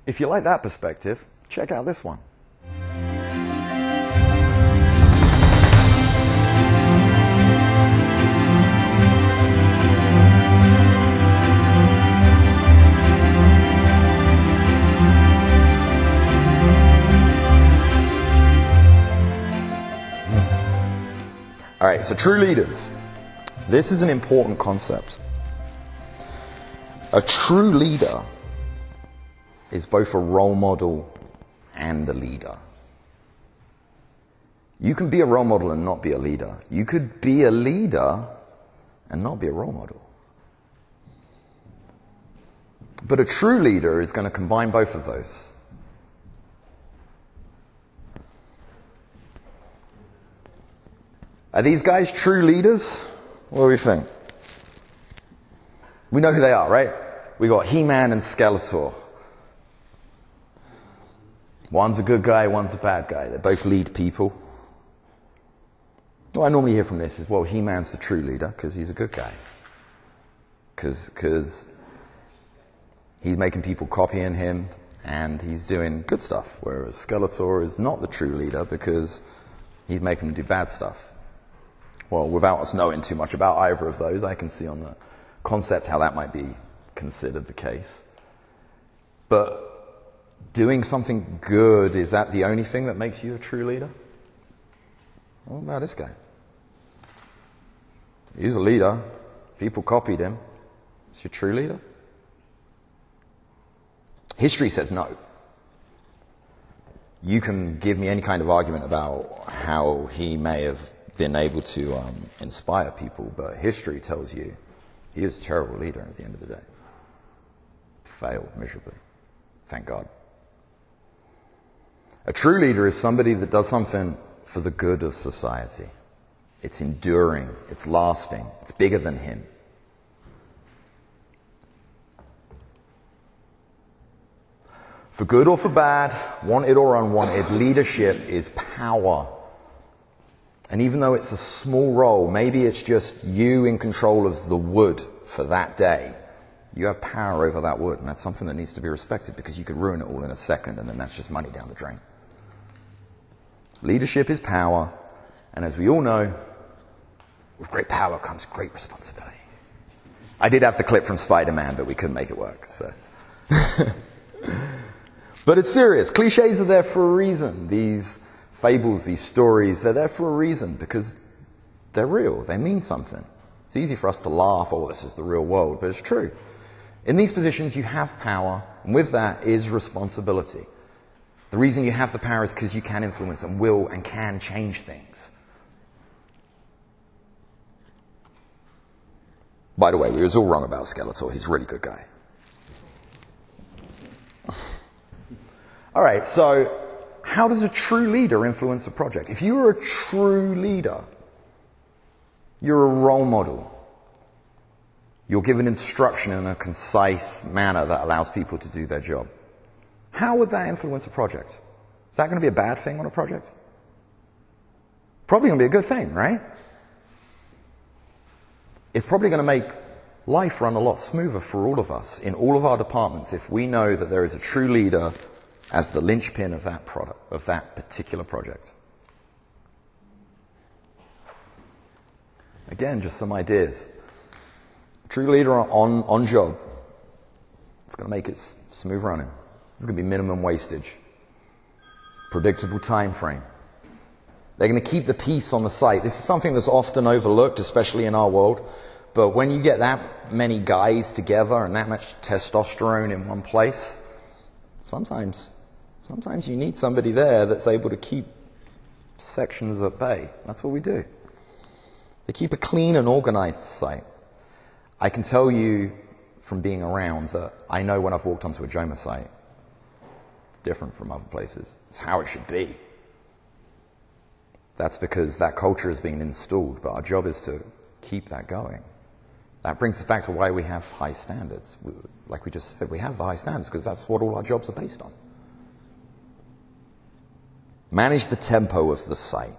If you like that perspective, check out this one. All right, so true leaders. This is an important concept. A true leader is both a role model and a leader. You can be a role model and not be a leader. You could be a leader and not be a role model. But a true leader is going to combine both of those. Are these guys true leaders? What do we think? We know who they are, right? We got He-Man and Skeletor. One's a good guy, one's a bad guy. They both lead people. What I normally hear from this is, well, He-Man's the true leader because he's a good guy. Because he's making people copying him and he's doing good stuff. Whereas Skeletor is not the true leader because he's making them do bad stuff. Well, without us knowing too much about either of those, I can see on the concept how that might be considered the case. But doing something good, is that the only thing that makes you a true leader? What about this guy? He's a leader. People copied him. Is he a true leader? History says no. You can give me any kind of argument about how he may have been able to inspire people, but history tells you he was a terrible leader at the end of the day. Failed miserably. Thank God. A true leader is somebody that does something for the good of society. It's enduring, it's lasting, it's bigger than him. For good or for bad, wanted or unwanted, leadership is power. And even though it's a small role, maybe it's just you in control of the wood for that day, you have power over that wood, and that's something that needs to be respected because you could ruin it all in a second, and then that's just money down the drain. Leadership is power, and as we all know, with great power comes great responsibility. I did have the clip from Spider-Man, but we couldn't make it work, so. But it's serious. Cliches are there for a reason. These fables, these stories, they're there for a reason because they're real. They mean something. It's easy for us to laugh, oh, this is the real world, but it's true. In these positions, you have power, and with that is responsibility. The reason you have the power is because you can influence and will and can change things. By the way, we was all wrong about Skeletor. He's a really good guy. All right, so how does a true leader influence a project? If you are a true leader, you're a role model. You're given instruction in a concise manner that allows people to do their job. How would that influence a project? Is that going to be a bad thing on a project? Probably going to be a good thing, right? It's probably going to make life run a lot smoother for all of us in all of our departments if we know that there is a true leader as the linchpin of that product, of that particular project. Again, just some ideas. True leader on job. It's going to make it smooth running. There's going to be minimum wastage. Predictable time frame. They're going to keep the peace on the site. This is something that's often overlooked, especially in our world. But when you get that many guys together and that much testosterone in one place, sometimes you need somebody there that's able to keep sections at bay. That's what we do. They keep a clean and organized site. I can tell you from being around that I know when I've walked onto a JOMA site, it's different from other places. It's how it should be. That's because that culture has been installed, but our job is to keep that going. That brings us back to why we have high standards. Like we just said, we have the high standards because that's what all our jobs are based on. Manage the tempo of the site.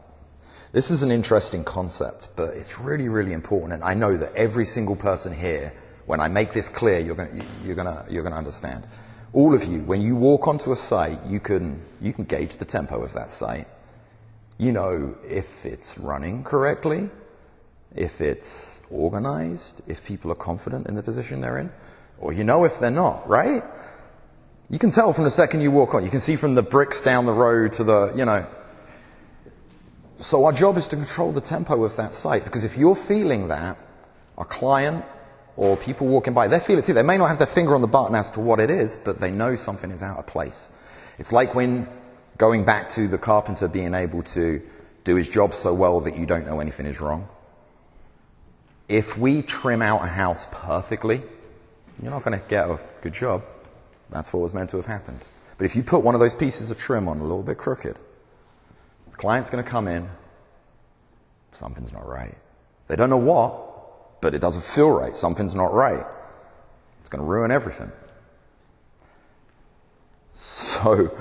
This is an interesting concept, but it's really, really important. And I know that every single person here, when I make this clear, you're going to understand. All of you, when you walk onto a site, you can gauge the tempo of that site. You know if it's running correctly, if it's organized, if people are confident in the position they're in, or you know if they're not, right? You can tell from the second you walk on. You can see from the bricks down the road to the, So our job is to control the tempo of that site, because if you're feeling that, our client or people walking by, they feel it too. They may not have their finger on the button as to what it is, but they know something is out of place. It's like when going back to the carpenter being able to do his job so well that you don't know anything is wrong. If we trim out a house perfectly, you're not going to get a good job. That's what was meant to have happened. But if you put one of those pieces of trim on a little bit crooked, the client's going to come in, something's not right. They don't know what, but it doesn't feel right. Something's not right. It's going to ruin everything. So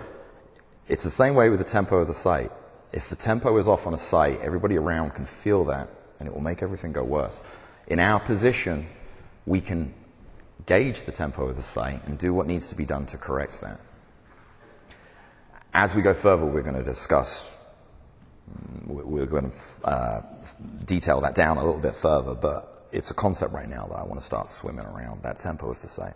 it's the same way with the tempo of the site. If the tempo is off on a site, everybody around can feel that, and it will make everything go worse. In our position, we can gauge the tempo of the site and do what needs to be done to correct that. As we go further, we're going to detail that down a little bit further, but it's a concept right now that I want to start swimming around, that tempo of the site.